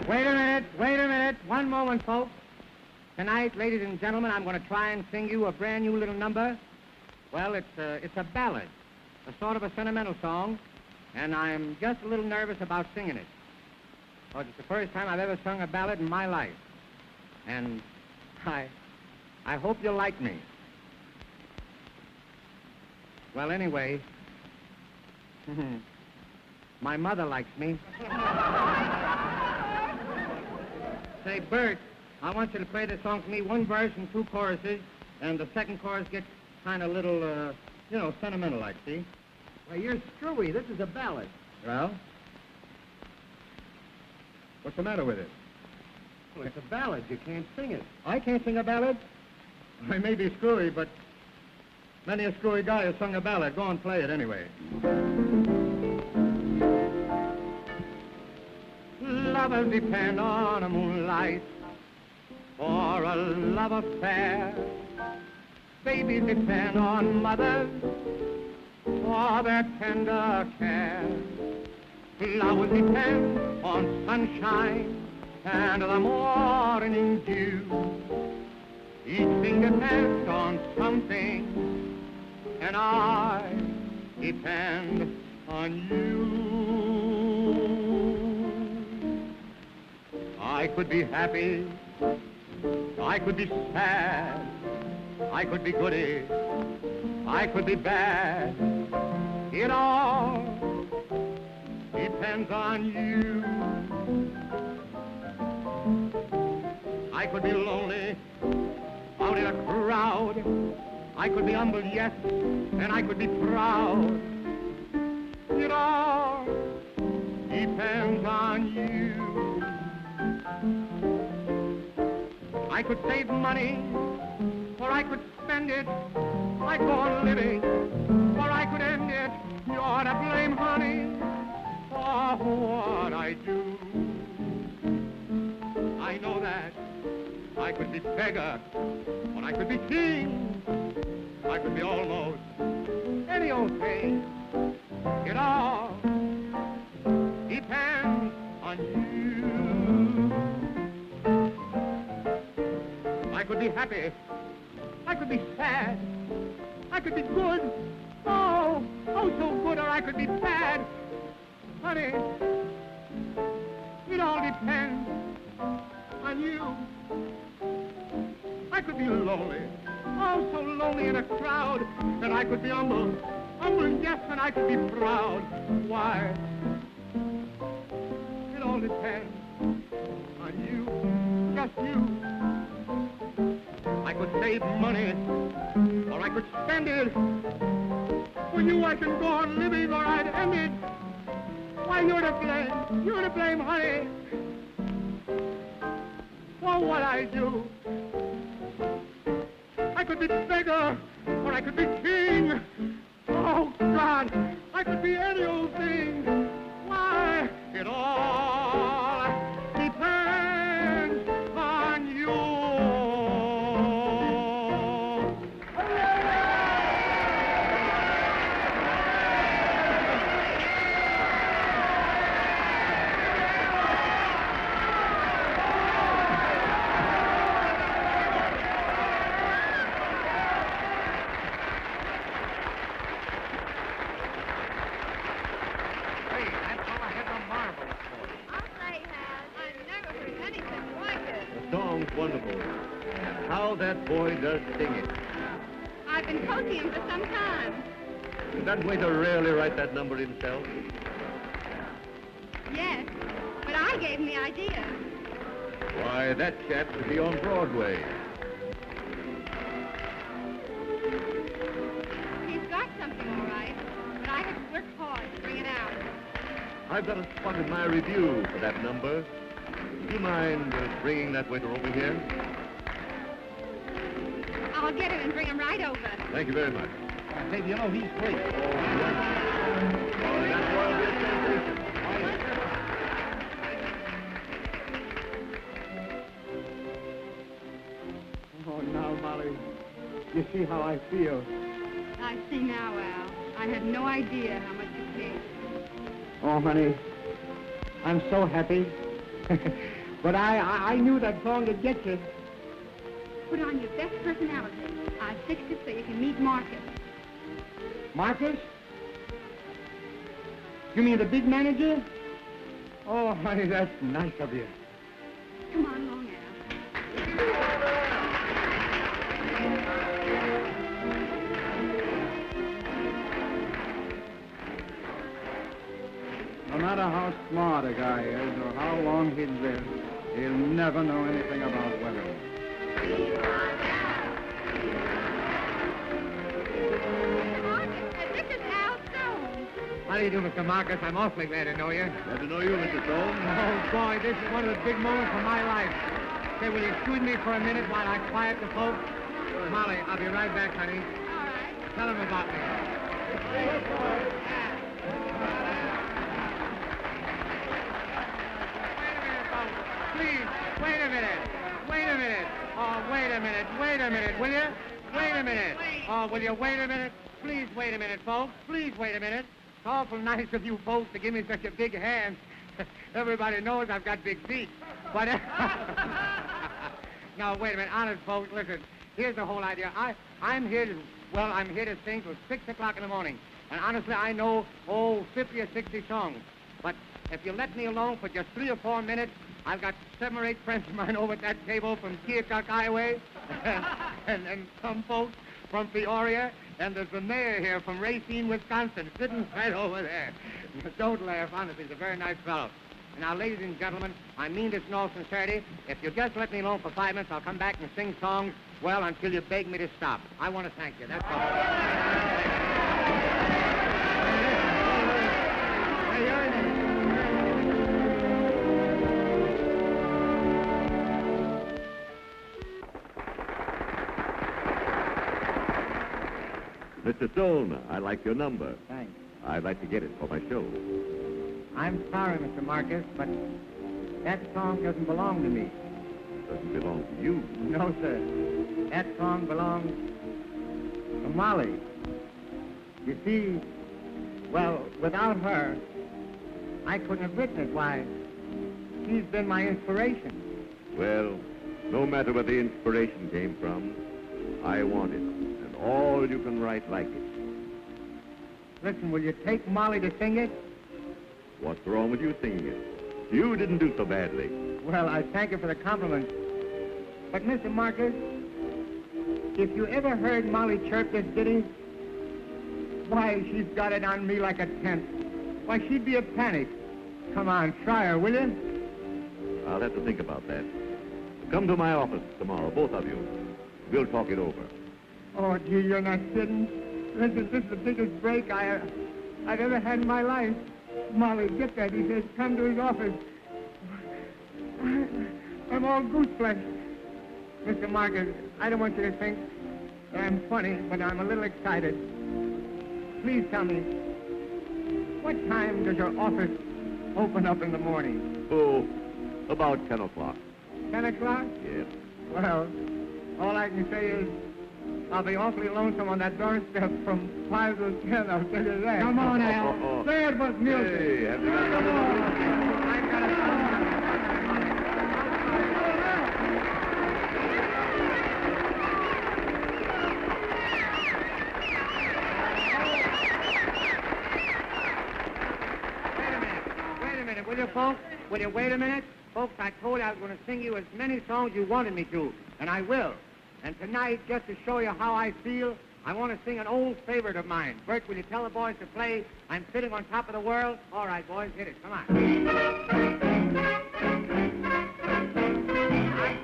Wait a minute. One moment, folks. Tonight, ladies and gentlemen, I'm going to try and sing you a brand new little number. Well, it's a ballad, a sort of a sentimental song, and I'm just a little nervous about singing it. Because it's the first time I've ever sung a ballad in my life. And I hope you'll like me. Well, anyway, my mother likes me. Say, Bert, I want you to play this song for me, one verse and two choruses, and the second chorus gets kind of little, sentimental-like, see? Well, you're screwy. This is a ballad. Well? What's the matter with it? Well, it's a ballad. You can't sing it. I can't sing a ballad? I may be screwy, but many a screwy guy has sung a ballad. Go and play it anyway. Lovers depend on a moonlight for a love affair. Babies depend on mothers for their tender care. Flowers depend on sunshine and the morning dew. Each thing depends on something, and I depend on you. I could be happy, I could be sad, I could be goody, I could be bad. It all depends on you. I could be lonely out in a crowd. I could be humble, yes, and I could be proud. It all depends on you. I could save money, or I could spend it. I go on living, or I could end it. You're to blame, honey, for what I do. I know that I could be beggar, or I could be king. I could be almost any old thing. It all depends on you. I could be happy. I could be sad. I could be good. Oh, so good, or I could be bad. Honey, it all depends on you. I could be lonely. Oh, so lonely in a crowd. And I could be humble, yes, and I could be proud. Why? It all depends on you, just you. I could save money, or I could spend it. For you, I can go on living, or I'd end it. Why, you're to blame. You're to blame, honey, for what I do. I could be beggar, or I could be king. Oh, God, I could be any old thing. Why, it all depends on you. Wonderful. How that boy does sing it. I've been coaching him for some time. Did that waiter really write that number himself? Yes, but I gave him the idea. Why, that chap should be on Broadway. He's got something all right, but I have to work hard to bring it out. I've got a spot in my review for that number. Do you mind bringing that waiter over here? I'll get him and bring him right over. Thank you very much. Baby, you know, he's great. Oh, that boy will be a sensation. Oh, now, Molly, you see how I feel. I see now, Al. I had no idea how much you cared. Oh, honey, I'm so happy. But I knew that song would get you. Put on your best personality. I fixed it so you can meet Marcus. Marcus? You mean the big manager? Oh, honey, that's nice of you. Come on, Long Al. No matter how smart a guy is or how long he'd lived, he'll never know anything about women. Marcus, this is Al Stone. How do you do, Mr. Marcus? I'm awfully glad to know you. Glad to know you, Mr. Stone. Oh, boy, this is one of the big moments of my life. Say, will you excuse me for a minute while I quiet the folks? Molly, I'll be right back, honey. All right. Tell them about me. Please, wait a minute. Wait a minute. Oh, wait a minute. Wait a minute, will you? Wait a minute. Oh, will you wait a minute? Please wait a minute, folks. Please wait a minute. It's awful nice of you folks to give me such a big hand. Everybody knows I've got big feet. But now, wait a minute. Honest, folks, listen. Here's the whole idea. I'm here to sing till 6 o'clock in the morning. And honestly, I know, 50 or 60 songs. But if you let me alone for just 3 or 4 minutes, I've got 7 or 8 friends of mine over at that table from Keokuk Highway, and some folks from Peoria, and there's the mayor here from Racine, Wisconsin, sitting right over there. Don't laugh, honestly, he's a very nice fellow. And now, ladies and gentlemen, I mean this in all sincerity. If you'll just let me alone for 5 minutes, I'll come back and sing songs, well, until you beg me to stop. I want to thank you, that's all. Mr. Stone, I like your number. Thanks. I'd like to get it for my show. I'm sorry, Mr. Marcus, but that song doesn't belong to me. Doesn't belong to you. No, sir. That song belongs to Molly. You see, well, without her, I couldn't have written it. Why, she's been my inspiration. Well, no matter where the inspiration came from, I want it. And all you can write like it. Listen, will you take Molly to sing it? What's wrong with you singing it? You didn't do so badly. Well, I thank you for the compliment. But, Mr. Marcus, if you ever heard Molly chirp this ditty, why, she's got it on me like a tent. Why, she'd be a panic. Come on, try her, will you? I'll have to think about that. Come to my office tomorrow, both of you. We'll talk it over. Oh, gee, you're not kidding. Listen, this is the biggest break I've ever had in my life. Molly, get that. He says, come to his office. I'm all goose flesh. Mr. Marcus, I don't want you to think that I'm funny, but I'm a little excited. Please tell me, what time does your office open up in the morning? Oh, about 10 o'clock. 10 o'clock? Yes. Well, all I can say is I'll be awfully lonesome on that doorstep from 5 to 10, I'll tell you that. Come on, Al. Say it was music. Hey, have you got Come on. I've got a Wait a minute, will you, folks? Will you wait a minute? Folks, I told you I was going to sing you as many songs you wanted me to, and I will. And tonight, just to show you how I feel, I want to sing an old favorite of mine. Bert, will you tell the boys to play I'm Sitting on Top of the World? All right, boys, hit it. Come on. I'm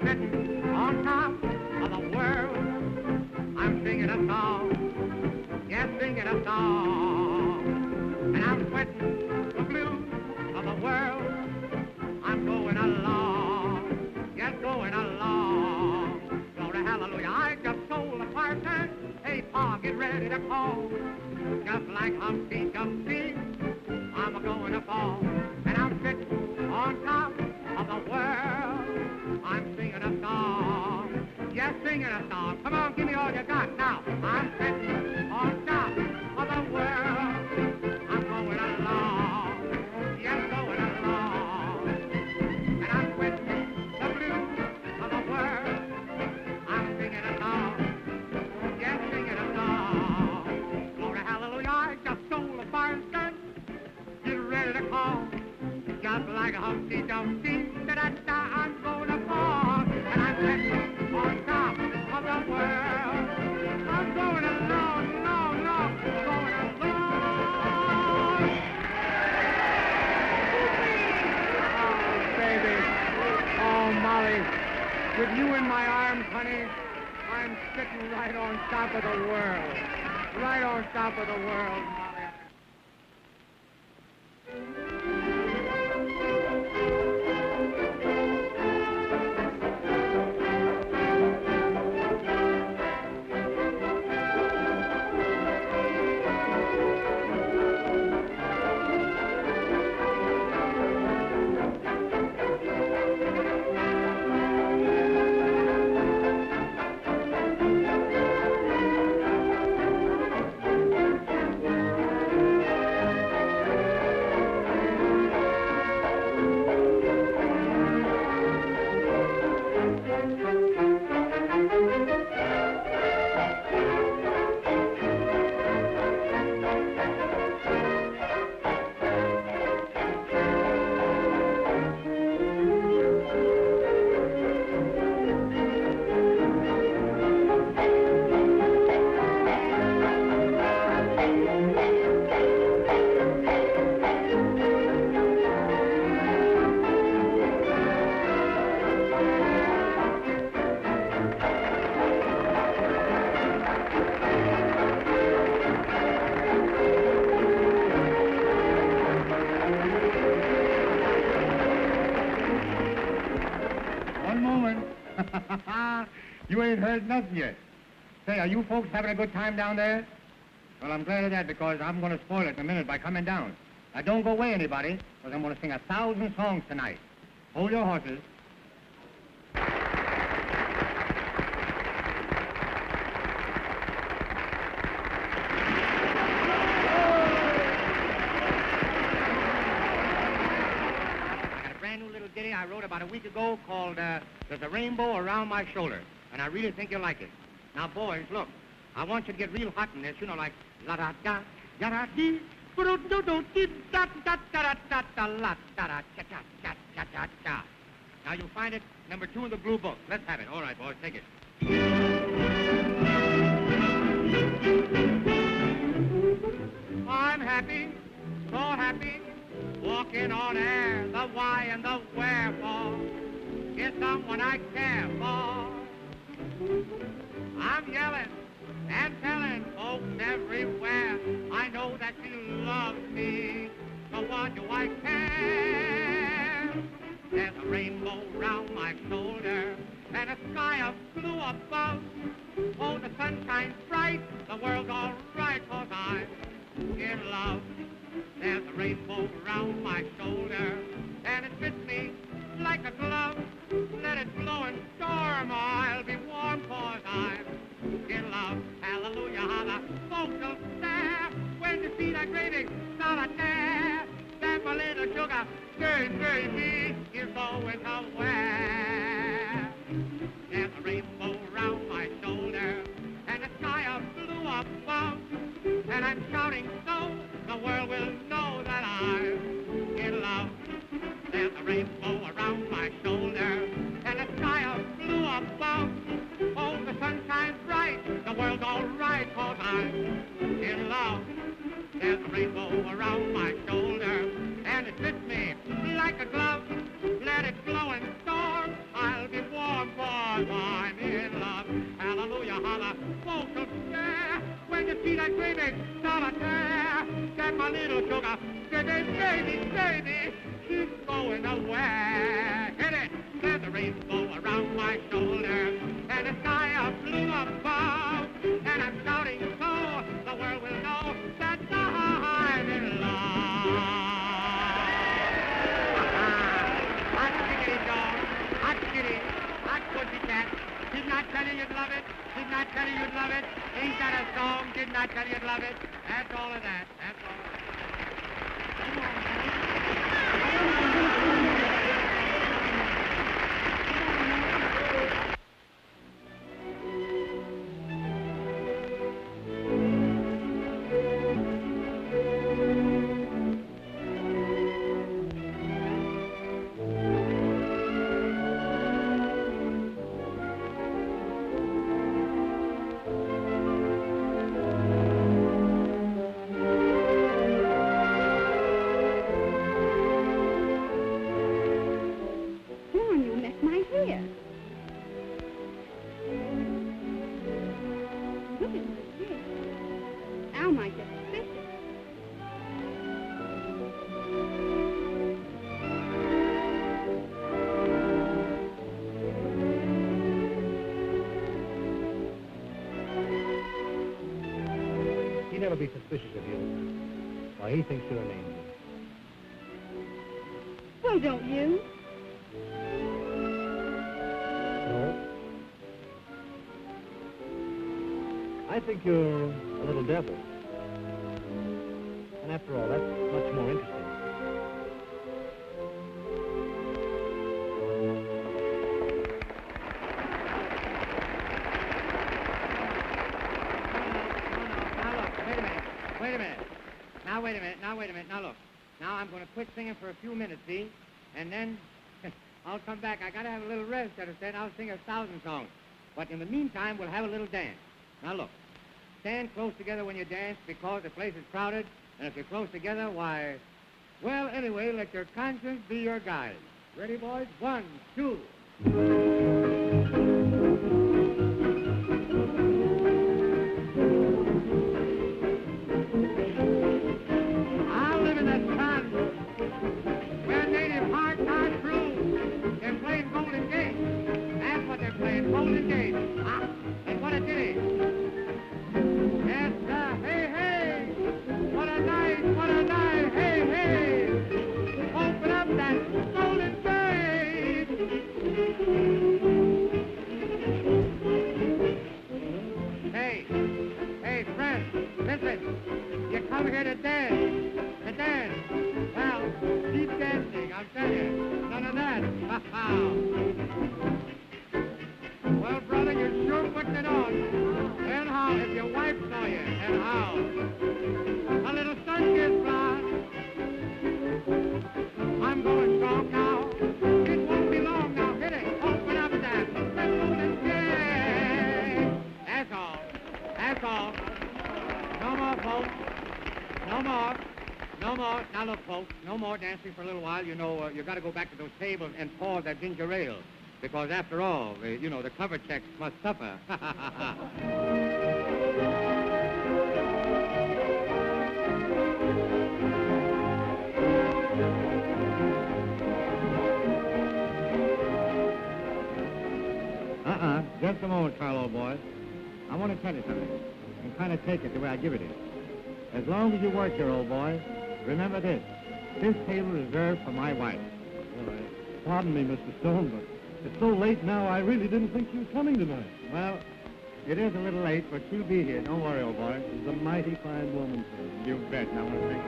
sitting on top of the world. I'm singing a song. Yes, singing a song. And I'm sweating the blues of the world. I'm going along. Yes, going along. Glory, hallelujah. I just told the parson, hey, Pa, get ready to call. Just like Humpty Dumpty, I'm a-going to fall. And I'm sitting on top of the world. I'm singing a song. Yes, singing a song. Come on, give me all you got. Now, I'm sitting on top of the world. I'm going along. Yes, going along. And I'm sitting the call. Just like Humpty Dumpty, da-da-da, I'm gonna fall. And I'm sitting on top of the world. I'm going along, long, long, going along. Oh, baby. Oh, Molly. With you in my arms, honey, I'm sitting right on top of the world. Right on top of the world, Molly. You ain't heard nothing yet. Say, are you folks having a good time down there? Well, I'm glad of that because I'm going to spoil it in a minute by coming down. Now, don't go away, anybody, because I'm going to sing 1,000 songs tonight. Hold your horses. Ditty I wrote about a week ago called There's a Rainbow Around My Shoulder, and I really think you'll like it. Now, boys, look, I want you to get real hot in this, you know, like la-da-da, ya-da-dee, do-do-do-do-dee, da-da-da-da-da-la-da-da-cha-cha-cha-cha-cha-cha. Now, you'll find it number 2 in the blue book. Let's have it. All right, boys, take it. I'm happy, so happy, walking on air, the why and the wherefore is someone I care for. I'm yelling and telling folks everywhere I know that she loves me, so what do I care? There's a rainbow round my shoulder and a sky of blue above. Oh, the sun shines bright, the world's all right, 'cause I'm in love. There's a rainbow around my shoulder, and it fits me like a glove. Let it blow and storm, I'll be warm, 'cause I'm in love. Hallelujah, how the folks will stare when you see that great big solitaire. That my little sugar, baby, is going somewhere. There's a rainbow around my shoulder, and a sky of blue above. And I'm shouting so the world will know that I'm in love. There's a rainbow around my shoulder and a sky of blue above. Oh, the sun shines bright, the world's all right, 'cause I'm in love. There's a rainbow around my shoulder and it fits me like a glove. Let it blow and storm, I'll be warm, 'cause I'm in love. Hallelujah, holla, folks will stare when you see that great big solitaire. That my little sugar, baby, she's going away. Hit it! There's a rainbow around my shoulder and a sky of blue above. And I'm shouting so the world will know that I'm in love. Hot chickadee dog, hot kitty, hot pussycat. Didn't I tell you you'd love it? Didn't I tell you you'd love it? Ain't that a song? Didn't I tell you you'd love it? That's all of that. That's all of that. to be suspicious of you. Why, he thinks you're an angel. Well, don't you? No? I think you're a little devil. And after all, that's much more interesting. Wait a minute. Now, look. Now, I'm going to quit singing for a few minutes, see? And then I'll come back. I got to have a little rest, understand? I'll sing 1,000 songs. But in the meantime, we'll have a little dance. Now, look. Stand close together when you dance because the place is crowded. And if you're close together, why... Well, anyway, let your conscience be your guide. Ready, boys? 1, 2... Golden Gate. Ah, and what a ditty. Yes, sir. Hey, hey. What a night, hey, hey. Open up that Golden Gate. Hey, friend, listen. You come here to dance. Well, keep dancing, I'll tell you. None of that. Ha, ha. Well, brother, you're sure putting it on. And how, if your wife saw you, and how? A little sun-kissed blonde. I'm going strong now. It won't be long now. Hit it. Open up that. Golden Gate. That's all. No more, folks. No more. Now, look, folks, no more dancing for a little while. You know, you got to go back to those tables and pour that ginger ale. Because after all, the cover checks must suffer. Just a moment, Carl, old boy. I want to tell you something, and kind of take it the way I give it is. As long as you work here, old boy, remember this. This table is reserved for my wife. Well, pardon me, Mr. Stone, but it's so late now, I really didn't think you were coming tonight. Well, it is a little late, but she'll be here. Don't worry, old boy. She's a mighty fine woman, sir. You bet. Now, one thing.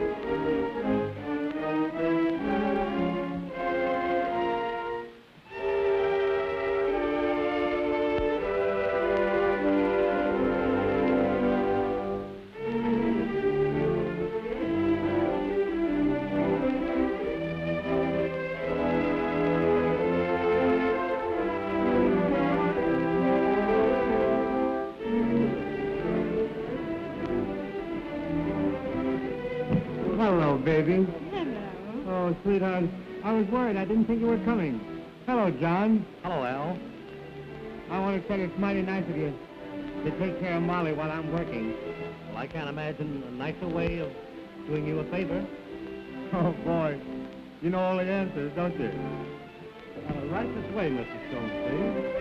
Baby. Hello. Oh, sweetheart, I was worried. I didn't think you were coming. Hello, John. Hello, Al. I want to tell you it's mighty nice of you to take care of Molly while I'm working. Well, I can't imagine a nicer way of doing you a favor. Oh, boy. You know all the answers, don't you? Right this way, Mr. Stone, please.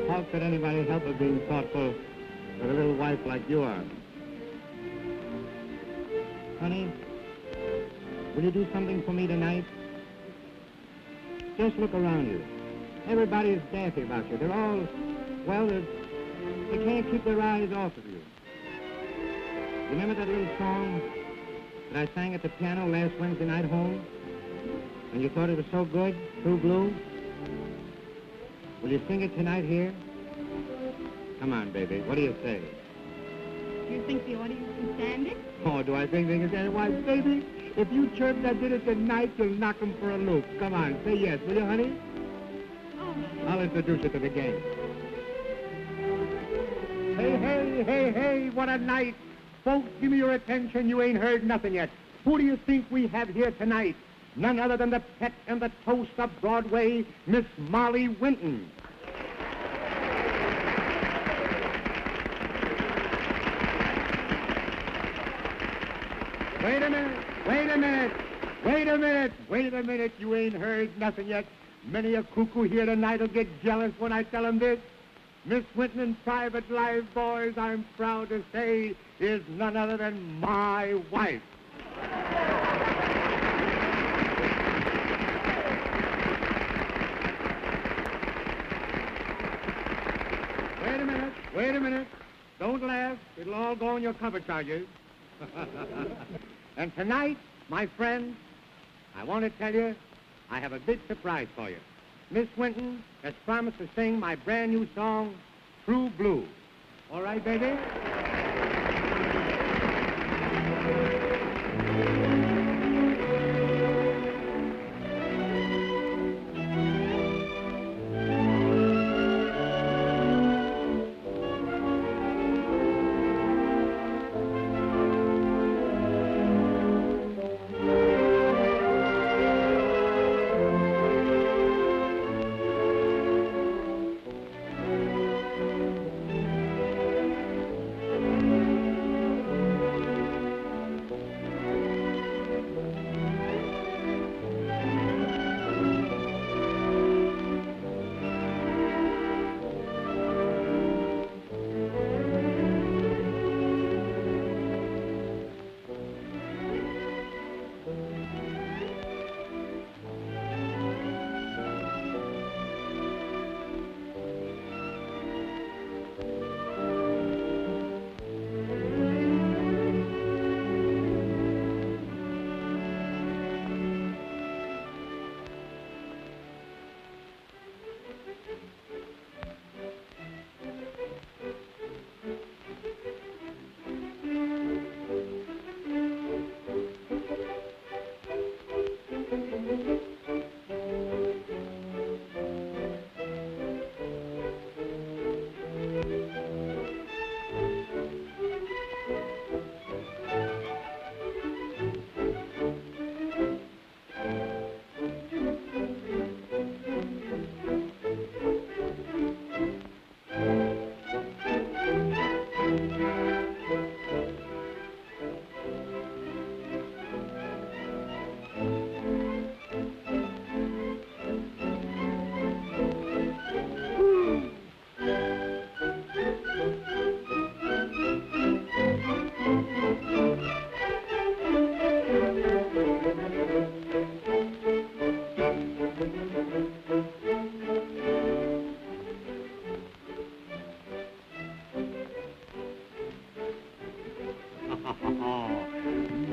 How could anybody help but being thoughtful with a little wife like you are? Honey, will you do something for me tonight? Just look around you. Everybody's daffy about you. They're all, well, they can't keep their eyes off of you. Remember that little song that I sang at the piano last Wednesday night home? And you thought it was so good, True Blue? Will you sing it tonight here? Come on, baby. What do you say? Do you think the audience can stand it? Oh, do I think they can stand it? Why, baby, if you chirp that did it tonight, you'll knock them for a loop. Come on, say yes, will you, honey? I'll introduce you to the gang. Hey, hey, hey, hey, what a night. Folks, give me your attention. You ain't heard nothing yet. Who do you think we have here tonight? None other than the pet and the toast of Broadway, Miss Molly Winton. Wait a minute, wait a minute, wait a minute, wait a minute. You ain't heard nothing yet. Many a cuckoo here tonight will get jealous when I tell him this. Miss Winton in private life, boys, I'm proud to say, is none other than my wife. Wait a minute, wait a minute. Don't laugh. It'll all go on your cover charges. And tonight, my friends, I want to tell you, I have a big surprise for you. Miss Winton has promised to sing my brand new song, True Blue. All right, baby?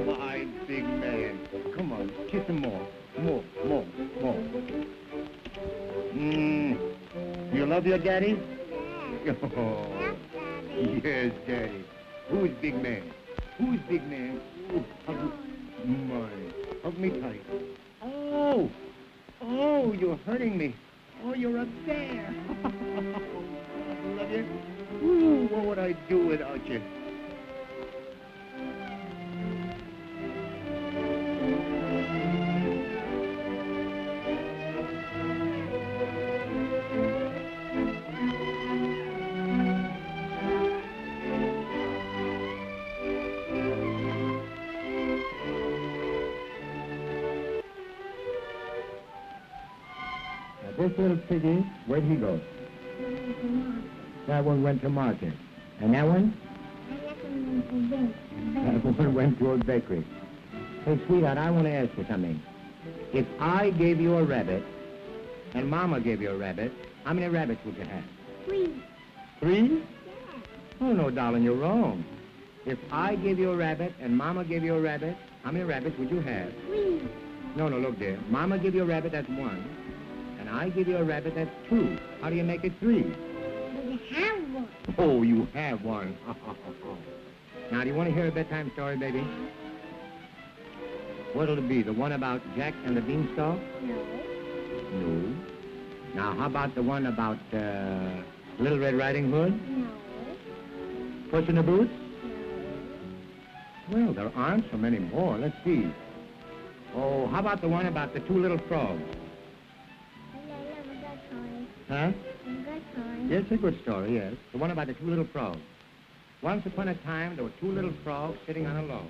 My big man. Come on, kiss him more. More. You love your daddy? Yeah. Oh, Daddy. yes, daddy. Who's big man? Who's big man? Ooh, hug me tight. Oh, you're hurting me. Oh, you're a bear. I love you. Ooh, what would I do without you? This little piggy, where'd he go? That one went to market. And that one? That one went to a bakery. Hey, sweetheart, I want to ask you something. If I gave you a rabbit, and Mama gave you a rabbit, how many rabbits would you have? 3. 3? Yeah. Oh, no, darling, you're wrong. If I gave you a rabbit, and Mama gave you a rabbit, how many rabbits would you have? 3. No, look, dear. Mama give you a rabbit, that's 1. And I give you a rabbit, that's 2. How do you make it 3? But you have one. Oh, you have one. Now, do you want to hear a bedtime story, baby? What'll it be, the one about Jack and the Beanstalk? No. No. Now, how about the one about Little Red Riding Hood? No. Puss in the Boots? No. Well, there aren't so many more. Let's see. Oh, how about the one about the two little frogs? Huh? Good story. Yes, it's a good story, yes. The one about the two little frogs. Once upon a time, there were two little frogs sitting on a log.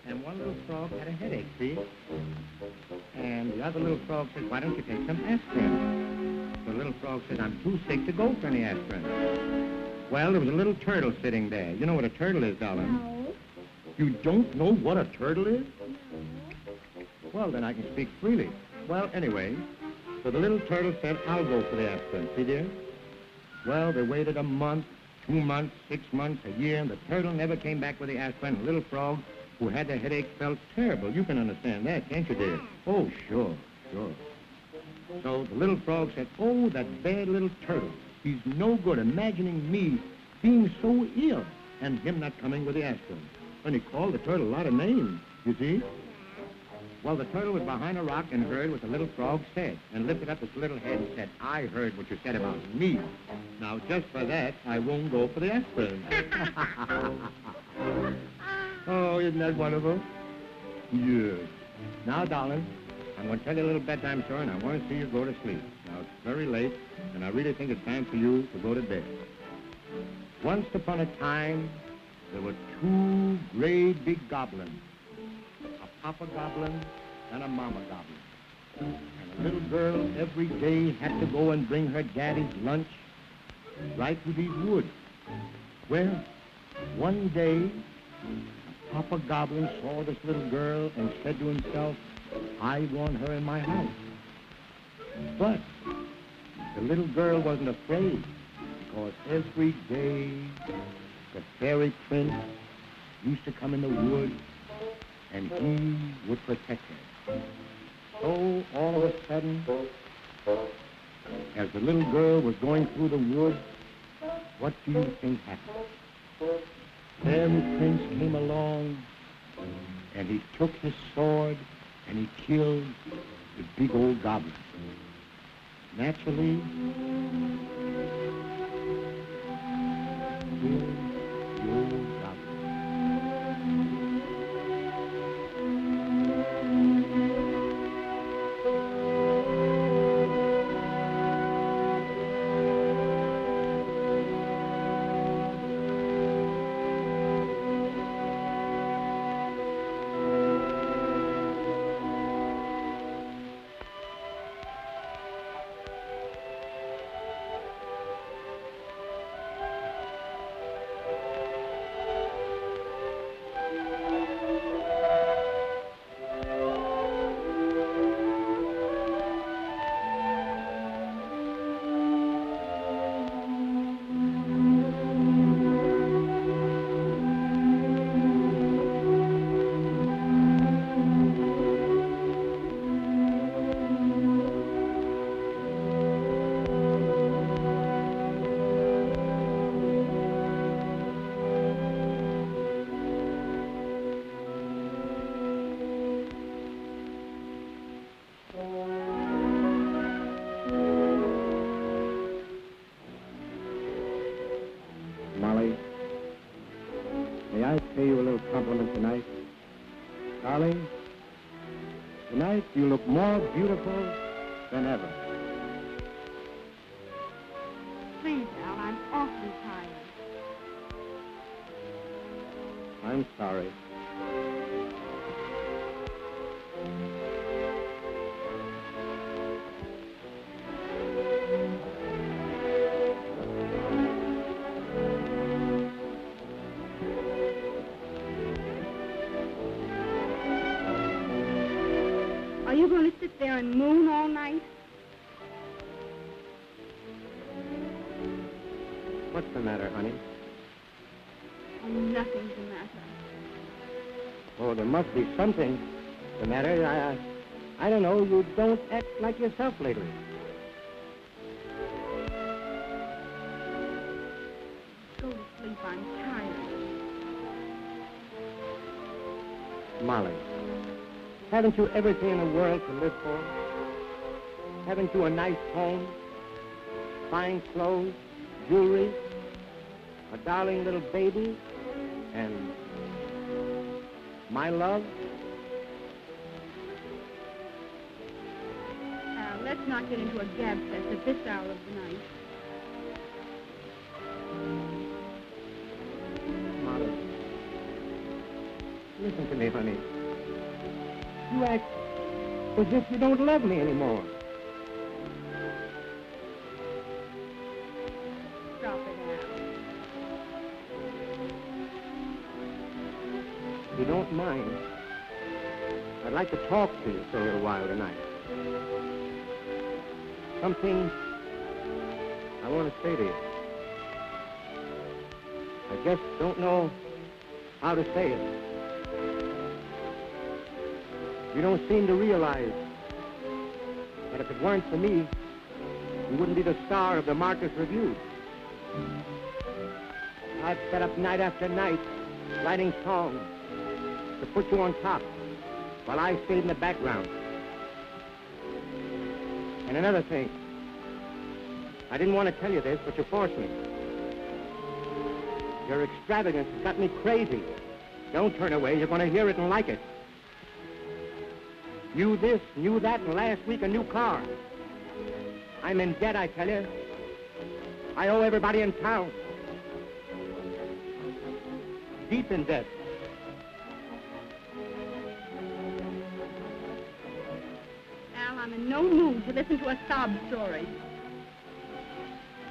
And one little frog had a headache, see? And the other little frog said, why don't you take some aspirin? The little frog said, I'm too sick to go for any aspirin. Well, there was a little turtle sitting there. You know what a turtle is, darling? No. You don't know what a turtle is? No. Well, then I can speak freely. Well, anyway, so the little turtle said, I'll go for the aspirin, see, dear? Well, they waited a month, 2 months, 6 months, a year, and the turtle never came back with the aspirin. The little frog, who had the headache, felt terrible. You can understand that, can't you, dear? Oh, sure, sure. So the little frog said, oh, that bad little turtle. He's no good imagining me being so ill and him not coming with the aspirin. And he called the turtle a lot of names, you see? Well, the turtle was behind a rock and heard what the little frog said and lifted up its little head and said, I heard what you said about me. Now, just for that, I won't go for the aspirin. Oh, isn't that wonderful? Yes. Now, darling, I'm going to tell you a little bedtime story, and I want to see you go to sleep. Now, it's very late, and I really think it's time for you to go to bed. Once upon a time, there were 2 great big goblins. A papa goblin and a mama goblin. And a little girl every day had to go and bring her daddy's lunch right to these woods. Well, one day, Papa Goblin saw this little girl and said to himself, I want her in my house. But the little girl wasn't afraid, because every day the fairy prince used to come in the woods and he would protect her. So all of a sudden, as the little girl was going through the woods, what do you think happened? Fairy Prince came along, and he took his sword, and he killed the big old goblin. Naturally, killed the old goblin. Compliment tonight. Darling, tonight you look more beautiful than ever. Please, Al, I'm awfully tired. I'm sorry. Are you going to sit there and moon all night? What's the matter, honey? Oh, nothing's the matter. Oh, there must be something the matter. I don't know. You don't act like yourself lately. Go to sleep. I'm tired. Molly, haven't you everything in the world to live for? haven't you a nice home, fine clothes, jewelry, a darling little baby, and my love? Let's not get into a gab fest at this hour of the night. Mother, listen to me, honey. You act as if you don't love me anymore. Stop it, Al. If you don't mind, I'd like to talk to you for a little while tonight. Something I want to say to you. I just don't know how to say it. You don't seem to realize that if it weren't for me, you wouldn't be the star of the Marcus Review. I've sat up night after night writing songs to put you on top while I stayed in the background. And another thing, I didn't want to tell you this, but you forced me. Your extravagance has got me crazy. Don't turn away. You're going to hear it and like it. You this, you that, and last week a new car. I'm in debt, I tell you. I owe everybody in town. Deep in debt. Al, I'm in no mood to listen to a sob story.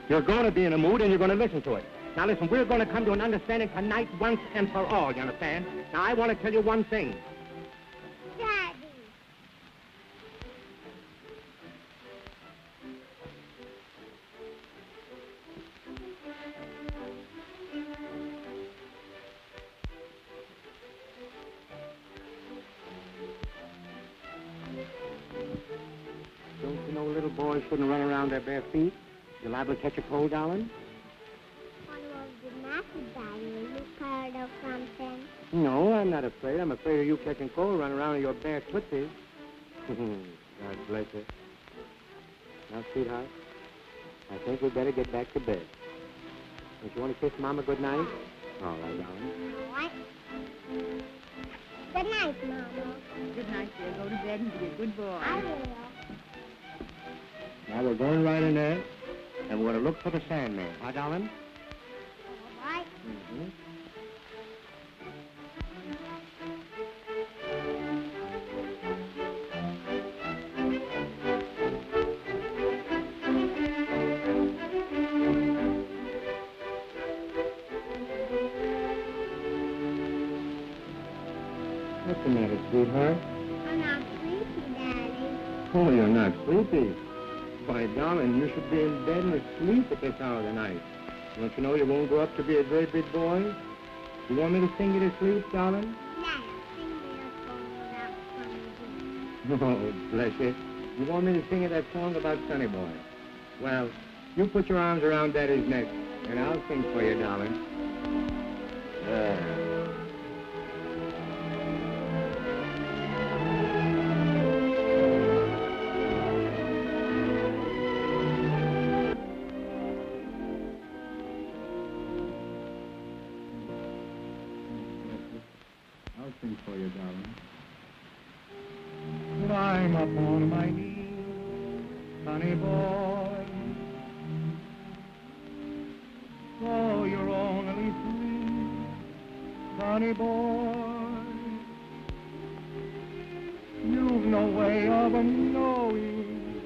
You're going to be in a mood and you're going to listen to it. Now listen, we're going to come to an understanding tonight once and for all, you understand? Now I want to tell you one thing. Daddy. Don't you know little boys shouldn't run around their bare feet? You're liable to catch a cold, darling. What was the matter, Daddy? Are you scared of something? No, I'm not afraid. I'm afraid of you catching cold running around with your bare tootsies. God bless you. Now, sweetheart, I think we'd better get back to bed. Don't you want to kiss Mama good night? All right, darling. What? Good night, Mama. Good night, dear. Go to bed and be a good boy. I will. Now, we're going right in there, and we're going to look for the Sandman. Huh, darling? All right. Mm-hmm. What's the matter, sweetheart? I'm not sleepy, Daddy. Oh, you're not sleepy. Why, darling, you should be in bed and asleep at this hour of the night. Don't you know you won't grow up to be a great big boy? You want me to sing you to sleep, darling? Dad, sing me a song about Sonny Boy. Oh, bless you. You want me to sing you that song about Sonny Boy? Well, you put your arms around Daddy's neck, and I'll sing for you, darling. I'll sing for you, darling. Climb up on my knee, Sonny Boy. Oh, you're only three, Sonny Boy. You've no way of knowing,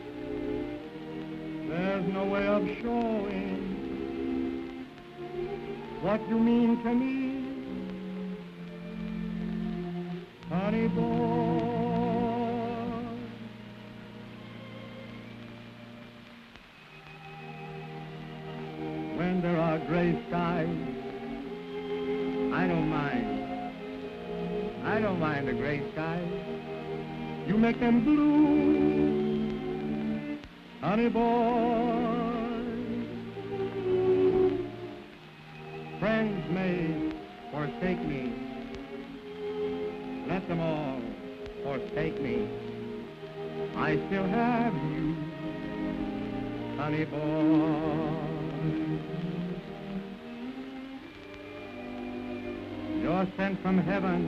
there's no way of showing what you mean to me, Sonny Boy. When there are gray skies, I don't mind. I don't mind the gray skies. You make them blue, honey boy. Friends may forsake me. Let them all forsake me. I still have you, Sonny Boy. You're sent from heaven,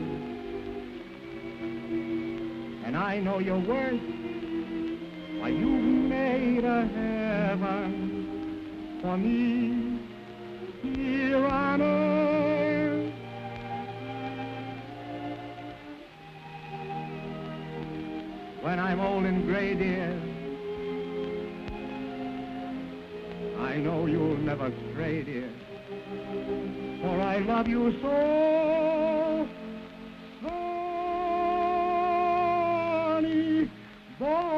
and I know your worth. Why, you made a heaven for me here on earth. When I'm old and gray, dear, I know you'll never stray, dear, for I love you so, Sonny Boy.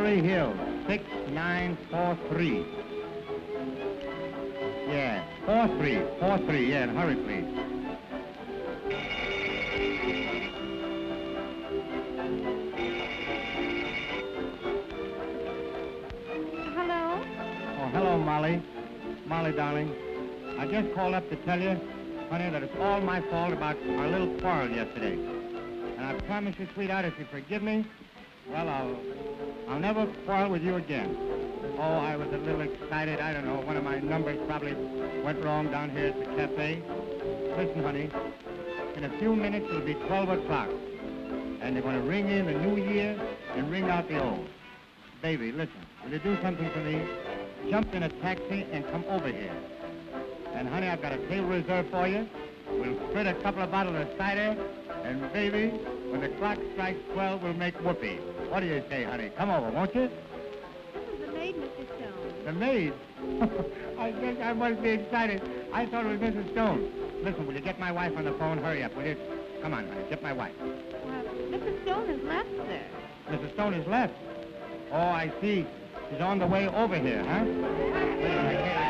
Hill, 6943. Yeah, 43, yeah, and hurry, please. Hello? Oh, hello, Molly. Molly, darling. I just called up to tell you, honey, that it's all my fault about our little quarrel yesterday. And I promise you, sweetheart, if you forgive me, well, I'll never quarrel with you again. Oh, I was a little excited. I don't know. One of my numbers probably went wrong down here at the cafe. Listen, honey. In a few minutes, it'll be 12 o'clock. And they're going to ring in the new year and ring out the old. Baby, listen. Will you do something for me? Jump in a taxi and come over here. And, honey, I've got a table reserved for you. We'll split a couple of bottles of cider. And, baby, when the clock strikes 12, we'll make whoopee. What do you say, honey? Come over, won't you? This is the maid, Mr. Stone. The maid? I guess I must be excited. I thought it was Mrs. Stone. Listen, will you get my wife on the phone? Hurry up, will you? Come on, honey, get my wife. Well, Mrs. Stone has left, sir. Mrs. Stone is left. Oh, I see. She's on the way over here, huh? Wait a minute, I can't.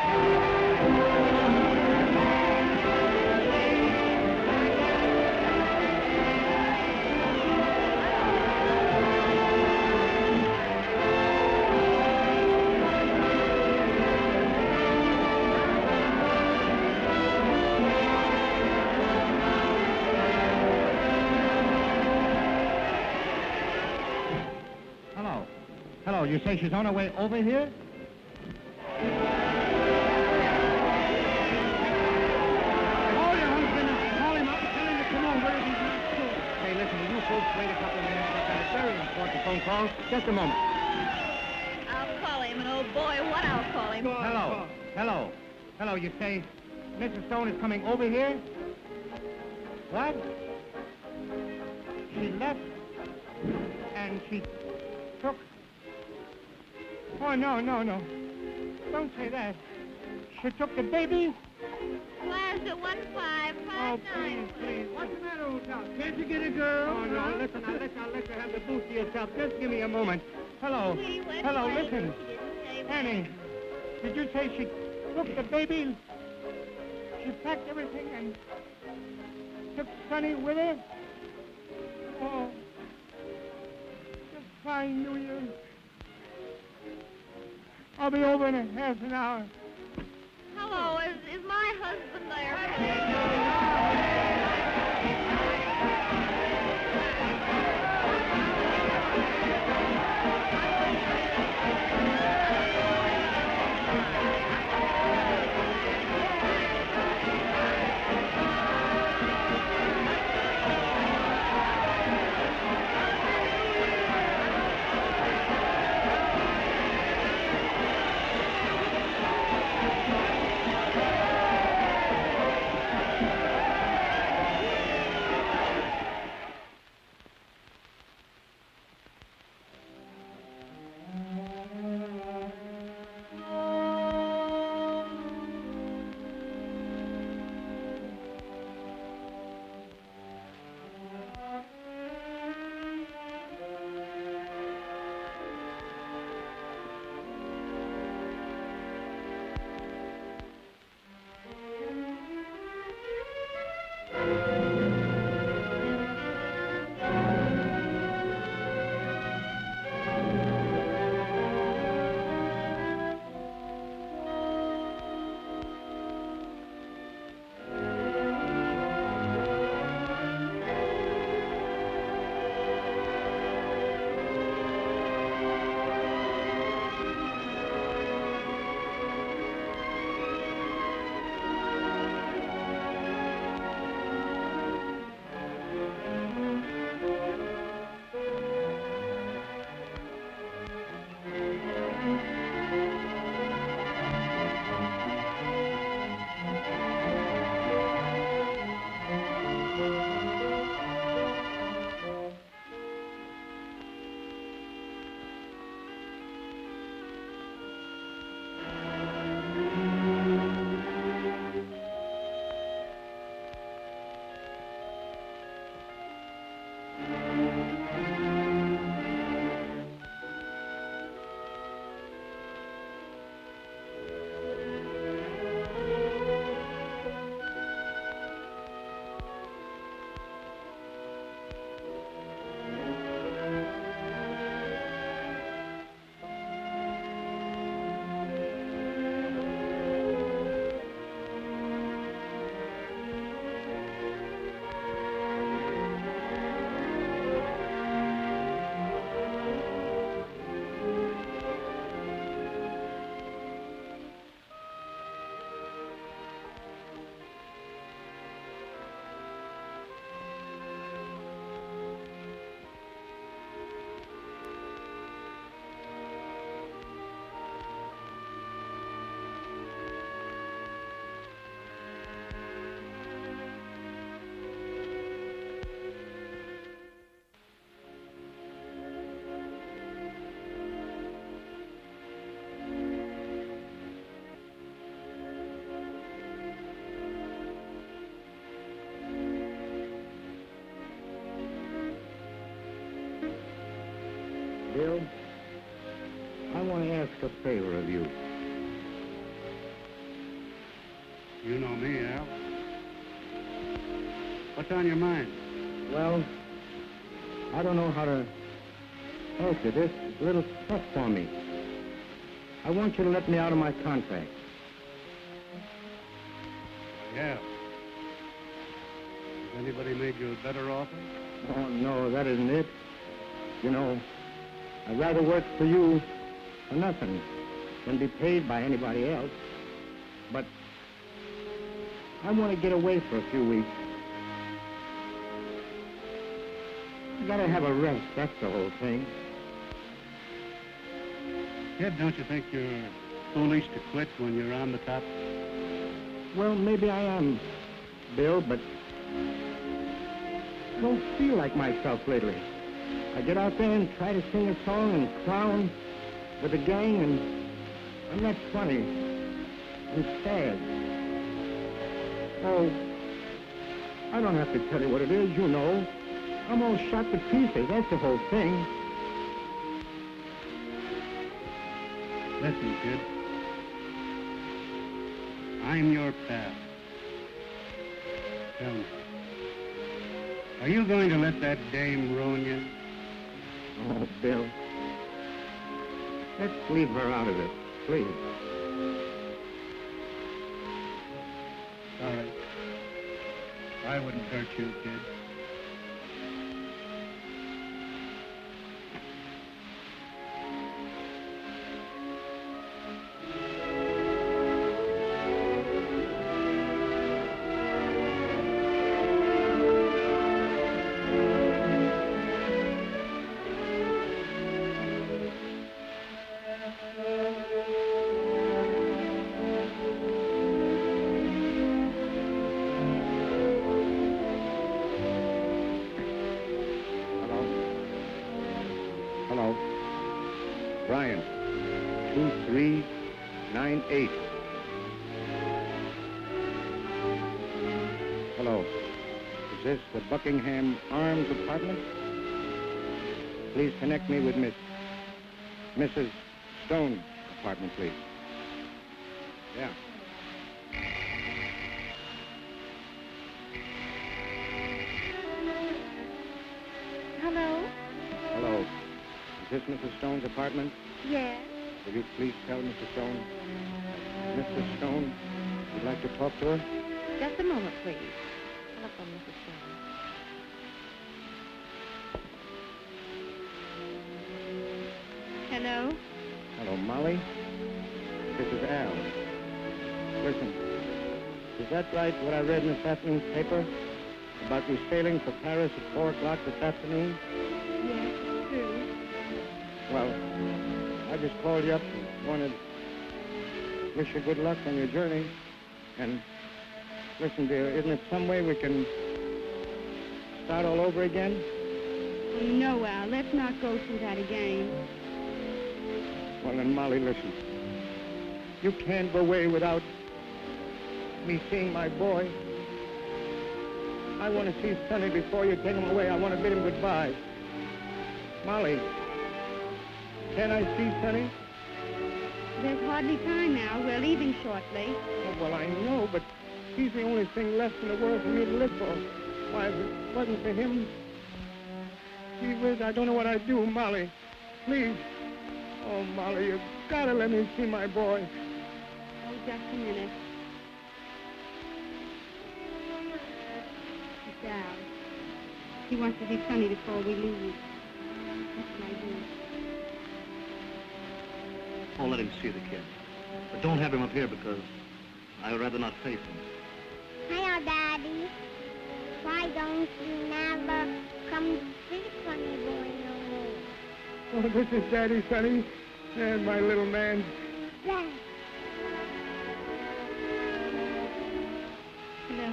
Hello, you say she's on her way over here? Call your husband and call him up and tell him to come over if he's not soon. Hey, listen, will you folks wait a couple of minutes? I've got a very important phone call. Just a moment. I'll call him, and oh boy, what I'll call him. Hello, you say Mrs. Stone is coming over here? What? She left and she took... Oh, no. Don't say that. She took the baby? Plaza 1559. Please. What's the matter, old top? Can't you get a girl? Oh, no, listen, I'll let you have the booth to yourself. Just give me a moment. Hello. Sweetie, went Hello, away. listen. She didn't say when. Annie, did you say she took the baby? She packed everything and took Sonny with her? Oh, just I knew you. I'll be over in a half an hour. Hello, is my husband there? Bill, I want to ask a favor of you. You know me, Al. What's on your mind? Well, I don't know how to help you. This is a little tough for me. I want you to let me out of my contract. Yeah. Has anybody made you a better offer? Oh, no, that isn't it. You know, I'd rather work for you for nothing than be paid by anybody else. But I want to get away for a few weeks. I gotta have a rest, that's the whole thing. Kid, don't you think you're foolish to quit when you're on the top? Well, maybe I am, Bill, but I don't feel like myself lately. I get out there and try to sing a song and clown with the gang, and I'm not funny. I'm sad. Oh, I don't have to tell you what it is, you know. I'm all shot to pieces, that's the whole thing. Listen, kid. I'm your pal. Tell me, are you going to let that dame ruin you? Oh, Bill. Let's leave her out of it, please. All right. I wouldn't hurt you, kid. Hello. Brian. 2398. Hello. Is this the Buckingham Arms apartment? Please connect me with Mrs. Stone's apartment, please. Yeah. Hello? Hello. Is this Mrs. Stone's apartment? Yes. Will you please tell Mrs. Stone? Mrs. Stone, you'd like to talk to her? Just a moment, please. Telephone Mrs. Stone. Hello? Hello, Molly. This is Al. Listen, is that right, what I read in this afternoon's paper? About you sailing for Paris at 4 o'clock this afternoon? Yes, it's true. Well, I just called you up and wanted to wish you good luck on your journey. And listen, dear, isn't it some way we can start all over again? Oh, no, Al, let's not go through that again. Well, then, Molly, listen. You can't go away without me seeing my boy. I want to see Sonny before you take him away. I want to bid him goodbye. Molly, can I see Sonny? There's hardly time, Al. We're leaving shortly. Oh, well, I know, but he's the only thing left in the world for me to live for. Why, if it wasn't for him, gee whiz, I don't know what I'd do, Molly. Please. Oh, Molly, you've got to let me see my boy. Oh, just a minute. It's Al. He wants to see Sonny before we leave. What can I do? Oh, let him see the kid. But don't have him up here because I'd rather not face him. Hiya, Daddy. Why don't you never come to see Sonny Boy no more? Oh, this is Daddy, Sonny, and my little man. Yes. Hello.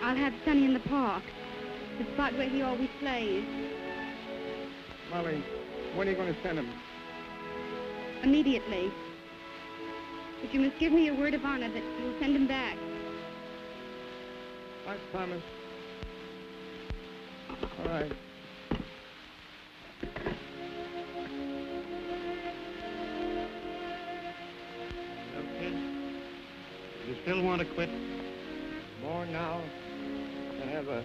I'll have Sonny in the park. The spot where he always plays. Molly, when are you going to send him? Immediately. But you must give me your word of honor that you'll send him back. I promise. All right. Well, kid, you still want to quit? More now than ever.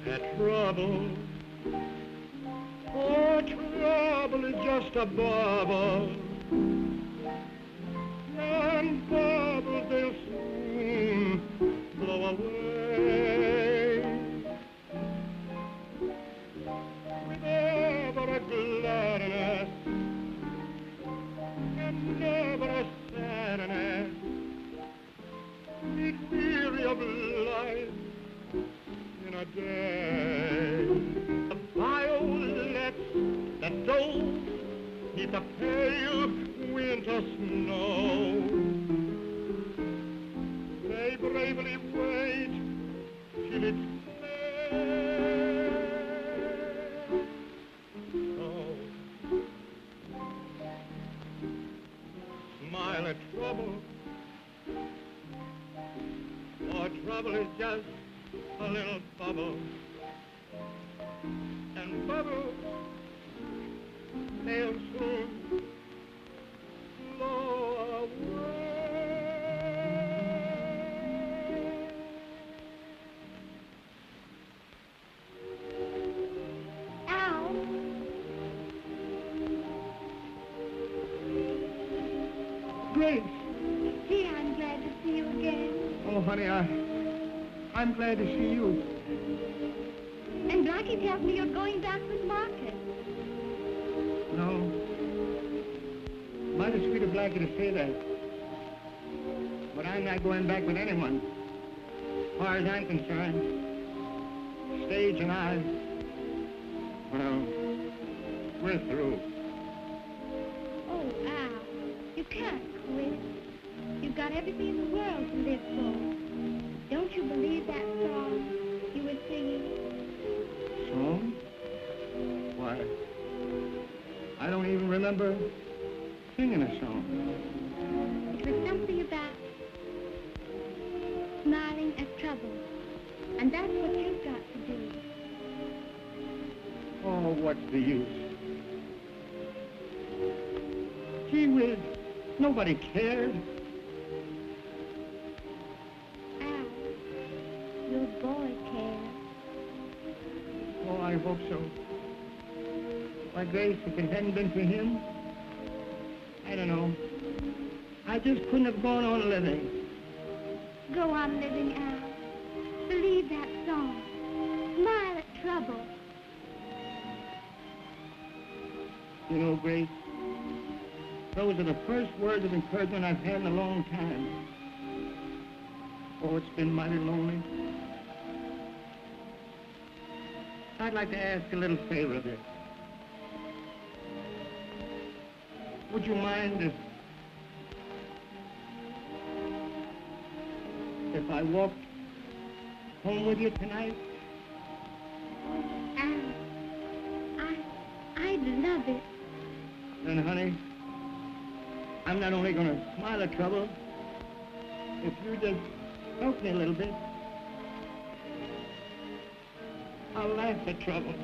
That trouble, oh, trouble is just a bubble. And bubbles they'll soon blow away. With ever a gladness and never a sadness, we'd weary of life in a day. The violets that doze neath the pale winter snow, they bravely wait till it's fair. So, smile at trouble, for trouble is just a little bubble, and bubbles, they'll soon blow away. Al, Grace! gee, I'm glad to see you again. Oh, honey, I'm glad to see you. And Blackie tells me you're going back with Marcus. No. Mighty sweet of Blackie to say that. But I'm not going back with anyone. As far as I'm concerned, Stage and I, well, we're through. Oh, Al, you can't quit. You've got everything in the world to live for. Don't you believe that song you were singing? Song? Why, I don't even remember singing a song. It was something about smiling at trouble. And that's what you've got to do. Oh, what's the use? Gee whiz, nobody cared. Al, your boy cares. Oh, I hope so. Why, Grace, if it hadn't been for him, I don't know. I just couldn't have gone on living. Go on living, Al. Believe that song. Smile at trouble. You know, Grace, those are the first words of encouragement I've had in a long time. Oh, it's been mighty lonely. I'd like to ask a little favor of you. Would you mind if I walked home with you tonight? Al, I'd love it. Then, honey, I'm not only going to smile at trouble, if you just help me a little bit, I'll laugh at trouble.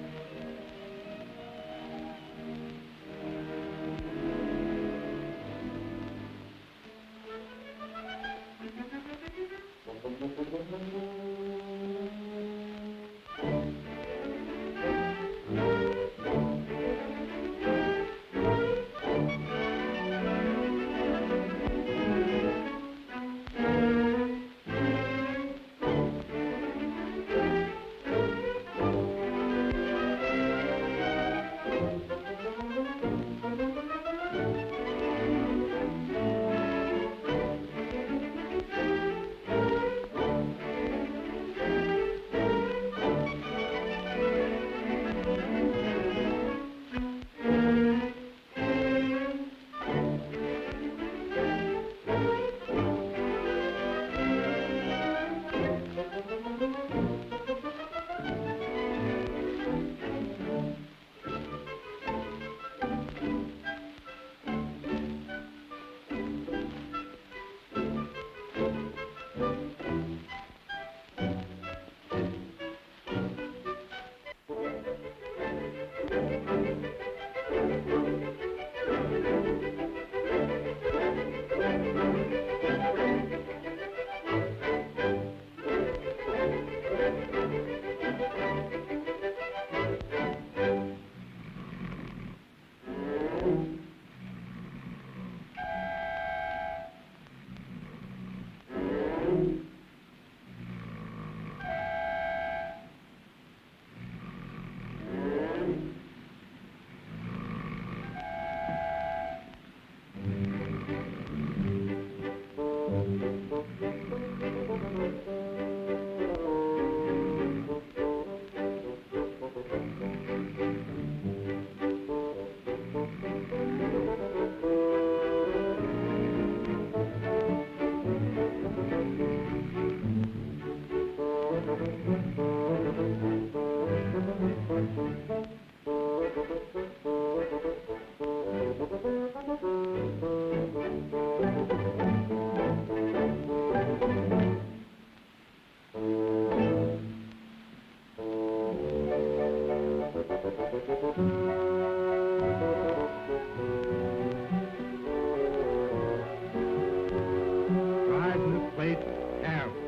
Driving this place terrible.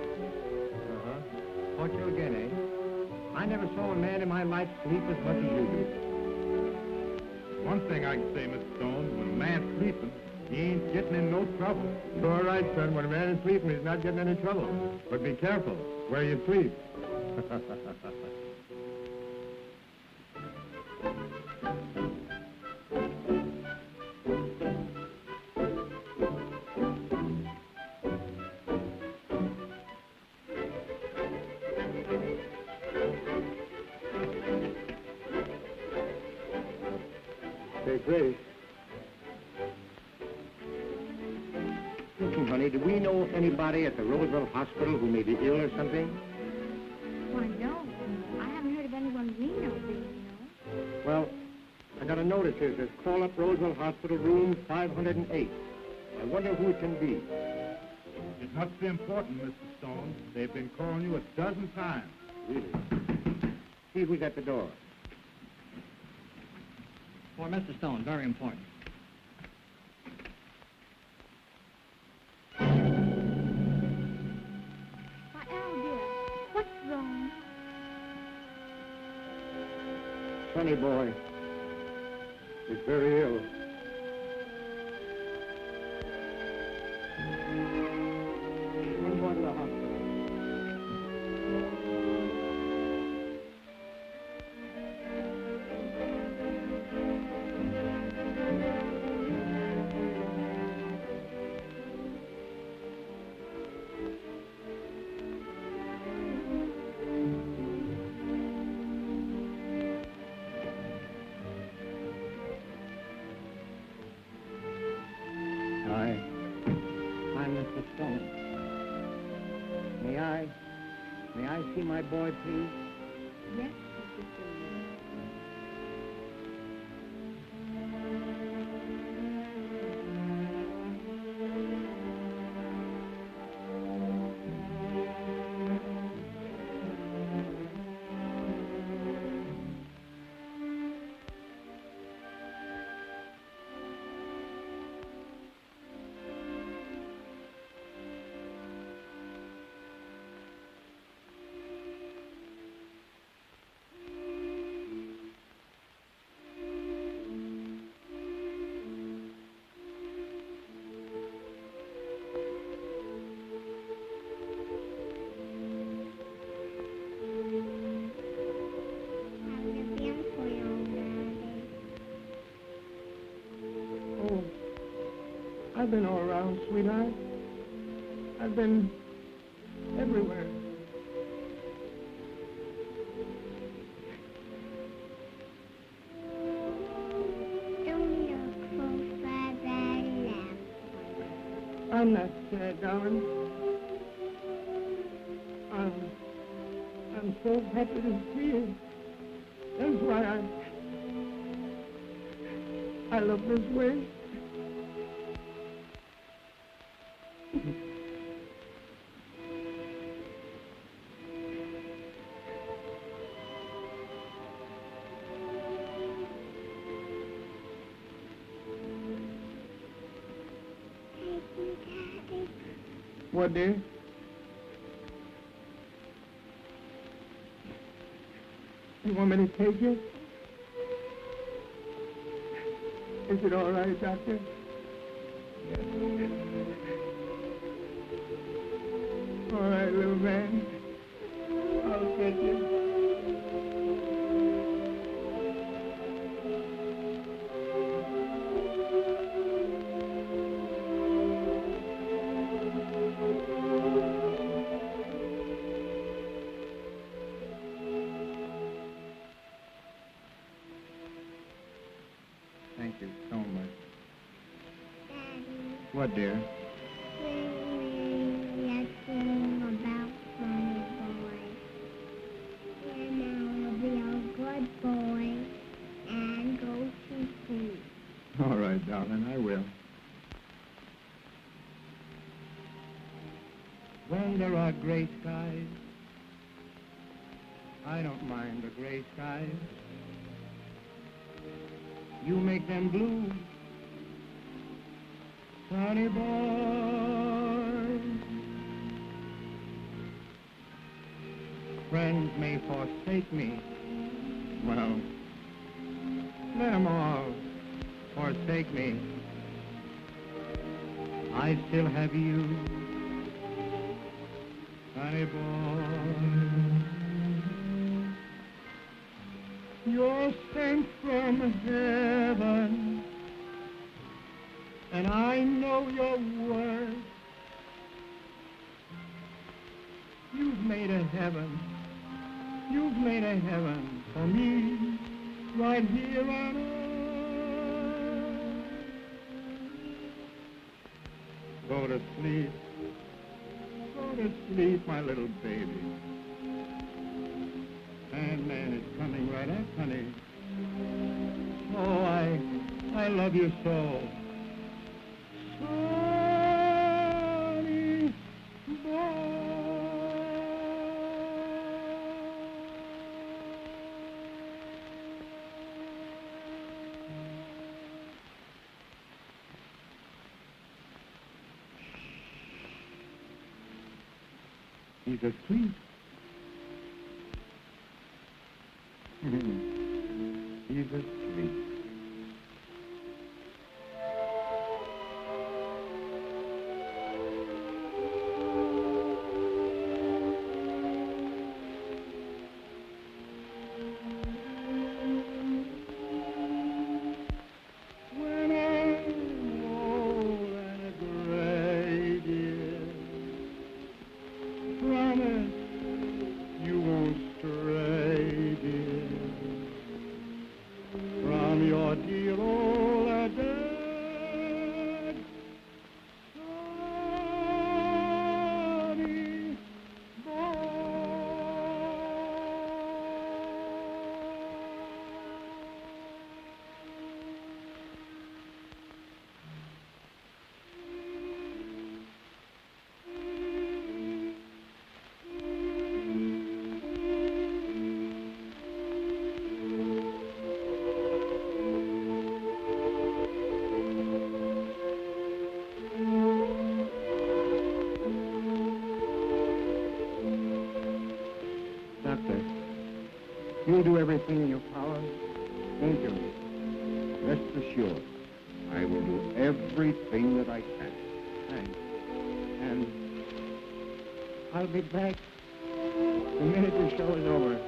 Caught you again, eh? I never saw a man in my life sleep as much as you do. One thing I can say, Mr. Stone, when a man's sleeping, he ain't getting in no trouble. You're right, son. When a man is sleeping, he's not getting any trouble. But be careful where you sleep. Say, Grace. Listen, honey, do we know anybody at the Roseville Hospital who may be ill or something? Why, no. I haven't heard of anyone we know being, you know. Well, I got a notice here. It says, call up Roseville Hospital, room 508. I wonder who it can be. It must be important, Mr. Stone. They've been calling you a dozen times. Really? See who's at the door. For Mr. Stone, very important. Why, Al, dear, what's wrong? Sonny Boy is very ill. We're going to the hospital. I'm Mr. Stone. May I see my boy, please? Yes, Mr. Stone. I've been all around, sweetheart. I've been everywhere. Don't look so sad, Daddy. I'm not sad, darling. I'm so happy to see you. That's why I look this way. What, dear? You want me to take you? Is it all right, Doctor? All right, little man. I'll take you. you so much. Daddy, What, dear? sing me a song about Sonny Boy. And I'll be a good boy and go to sleep. All right, darling, I will. When there are gray skies, I don't mind the gray skies. You make them blue, Sonny Boy. Friends may forsake me. Well, let them all forsake me. I still have you, Sonny Boy. You're sent from heaven, and I know your worth. You've made a heaven for me, right here on earth. Go to sleep, my little baby. Sandman is coming right up, honey. Oh, I love you so. Sonny Boy. He's asleep. He's asleep. When I'm old and gray, dear, promise you won't stray, dear, from your dear old dad, Sonny Doctor, you'll do everything in your power, won't you? Rest assured, I will do everything that I can. Thanks. And I'll be back the minute the show is over.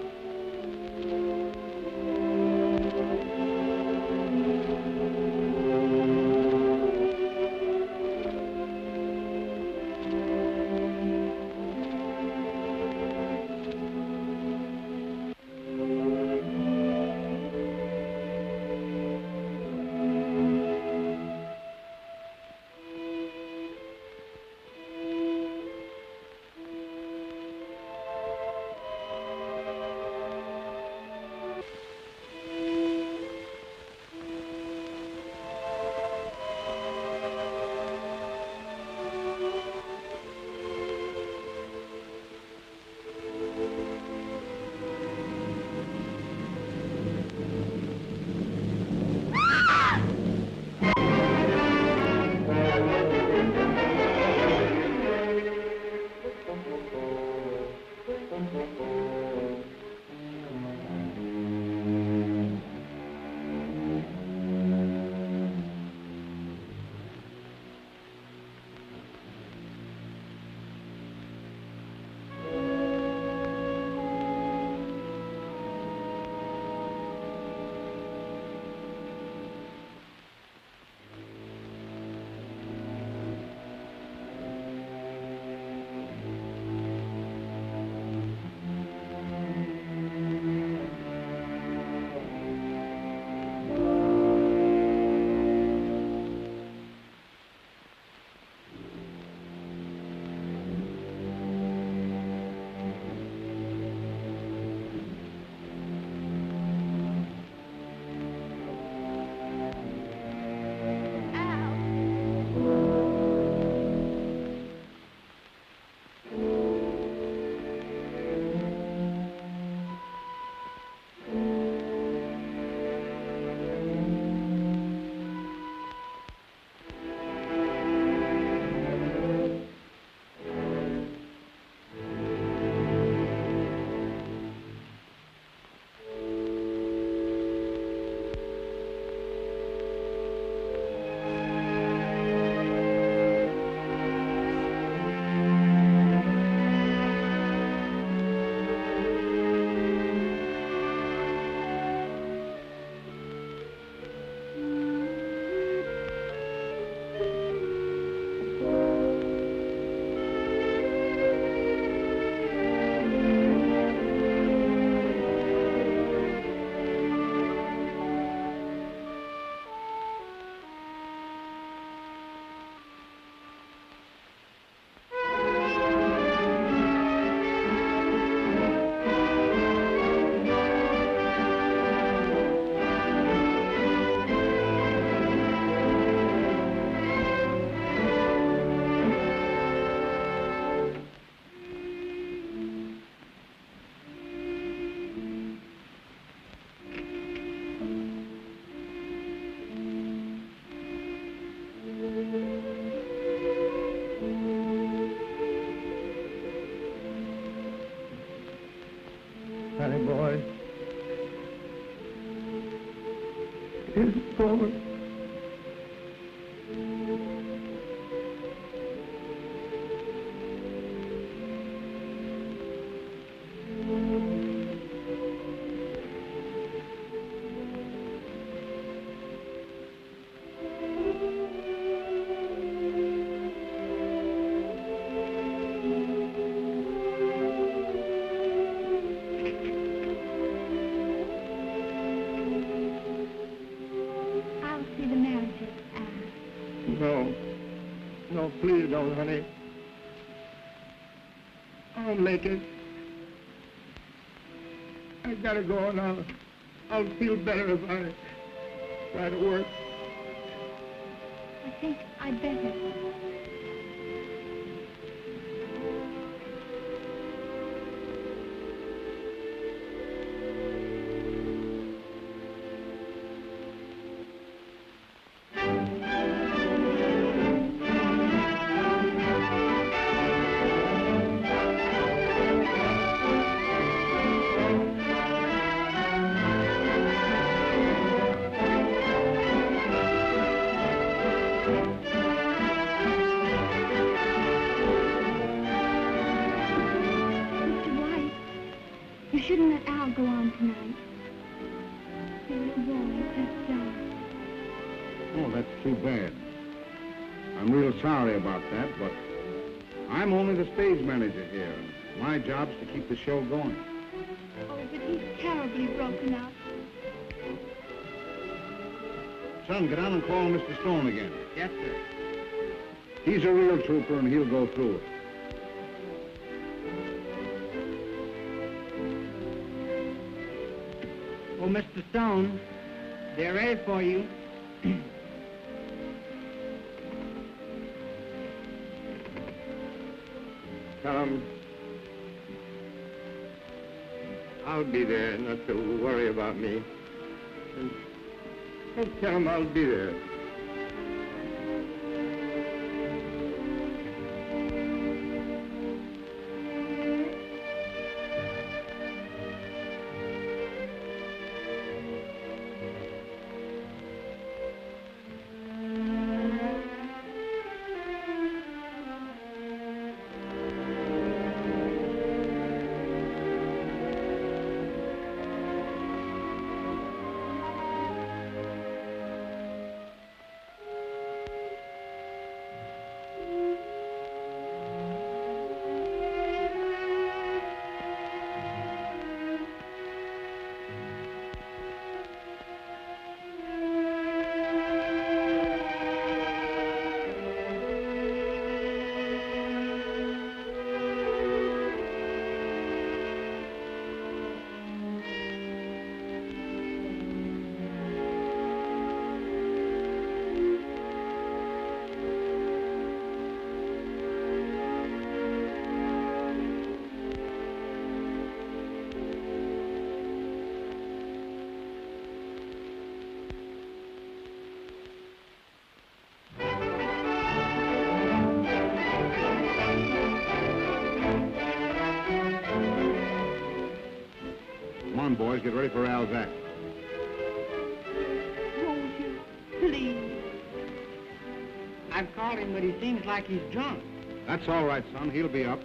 Sonny Boy. It's over. I'll see the marriages, No. No, please don't, honey. I'll make it. I gotta go now. I'll feel better if I try to work. I think I'd better. Mr. White, you shouldn't let Al go on tonight. Your little boy just died. Oh, that's too bad. I'm real sorry about that, but I'm only the stage manager here. My job's to keep the show going. Oh, but he's terribly broken up. Son, get on and call Mr. Stone again. Yes, sir. He's a real trooper, and he'll go through it. Oh, Mr. Stone, they're ready for you. Tell him I'll be there, not to worry about me. And tell him I'll be there. Come on, boys, get ready for Al's act. Won't you? Please. I've called him, but he seems like he's drunk. That's all right, son. He'll be up.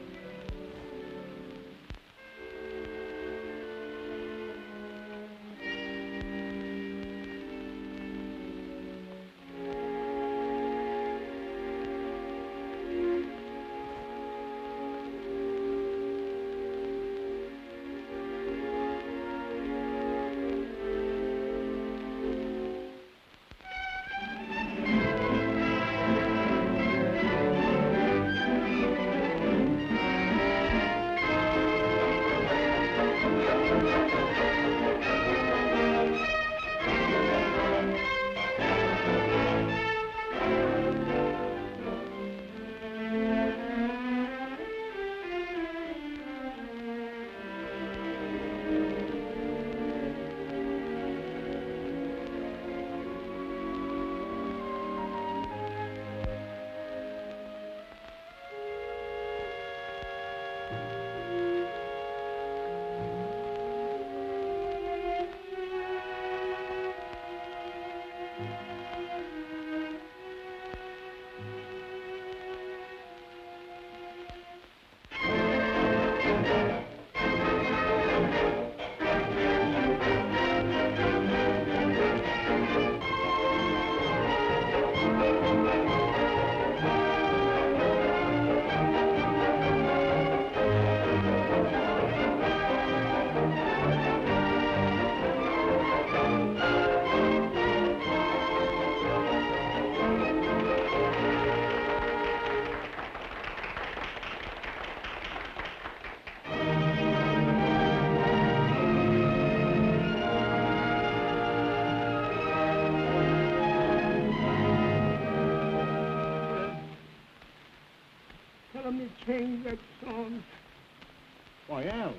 Why, Al,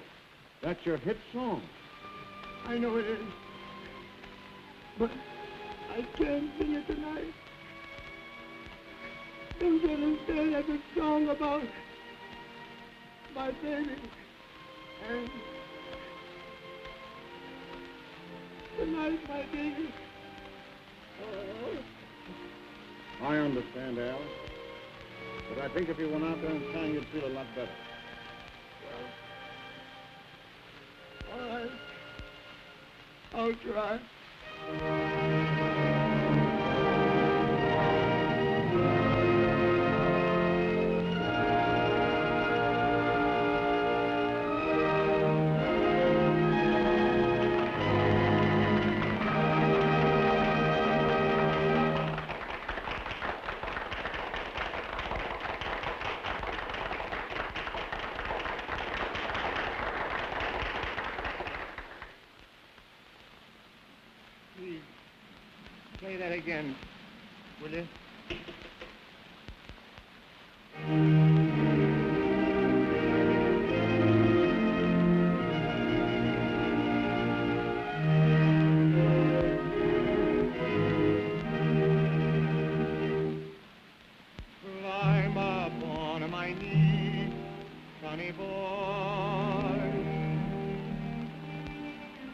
that's your hit song. I know it is. But I can't sing it tonight. Don't you understand? That's a song about my baby. And tonight, my baby. Oh. I understand, Al. But I think if you went out there and sang, you'd feel a lot better. Well, all right. I'll try. Play that again, will you? Climb up on my knee, Sonny Boy.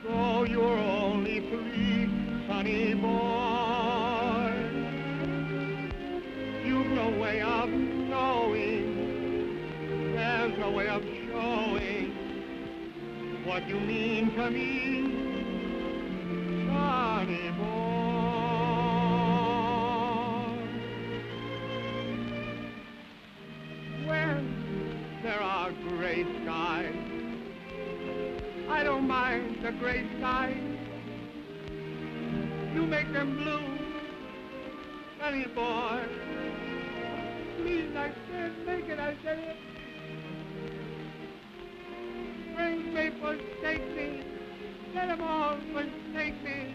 Though you're only 3, Sonny Boy, you've no way of knowing, there's no way of showing what you mean to me, Sonny Boy. When there are gray skies, I don't mind the gray skies. You make them blue, Sonny Boy. Please, I can't make it, I tell you. Friends may forsake me, let them all forsake me.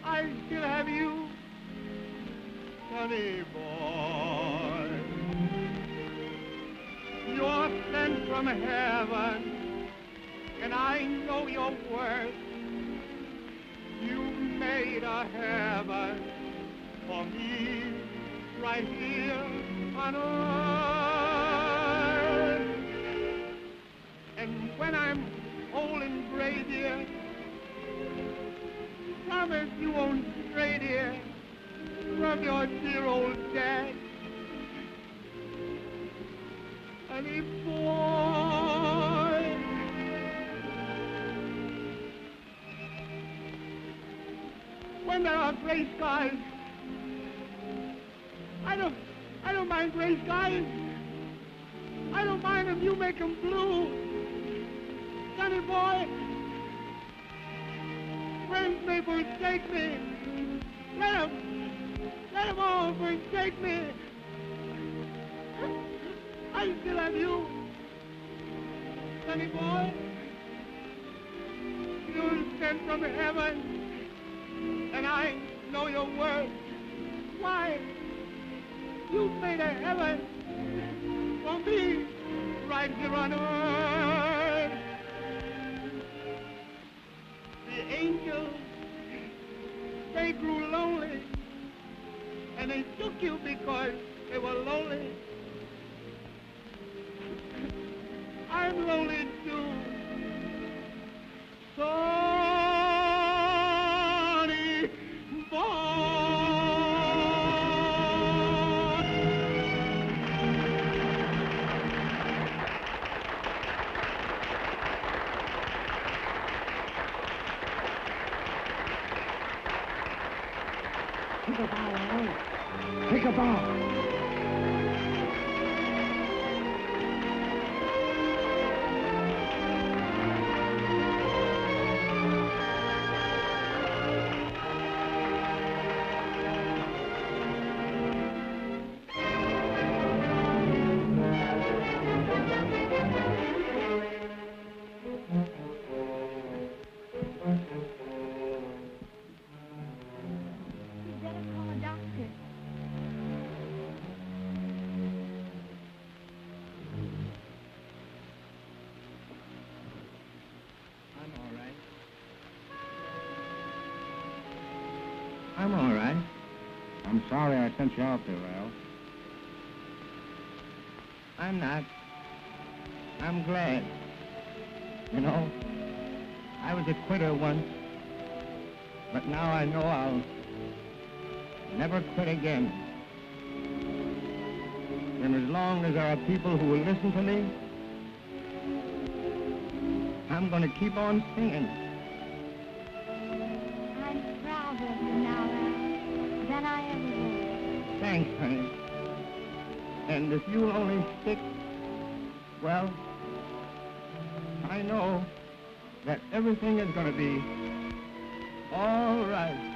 I still have you, Sonny Boy. You're sent from heaven, and I know your worth. You made a heaven for me right here on earth. And when I'm old and gray, dear, promise you won't stray, dear, from your dear old dad. Sonny Boy. When there are gray skies, I don't mind gray skies. I don't mind if you make them blue. Sonny Boy, friends may forsake me. Let them all forsake me. I still have you, Sonny Boy. You're sent from heaven, and I know your worth. Why? You made a heaven for me right here on earth. The angels, they grew lonely, and they took you because they were lonely. I'm lonely too. Sonny Boy. Take a bow, Al. Take a bow. I'm all right. I'm sorry I sent you out there, Al. I'm not. I'm glad. You know, I was a quitter once, but now I know I'll never quit again. And as long as there are people who will listen to me, I'm going to keep on singing. I'm prouder of you now, Al, than I ever was. Thanks, honey. And if you'll only stick, well, I know that everything is going to be all right.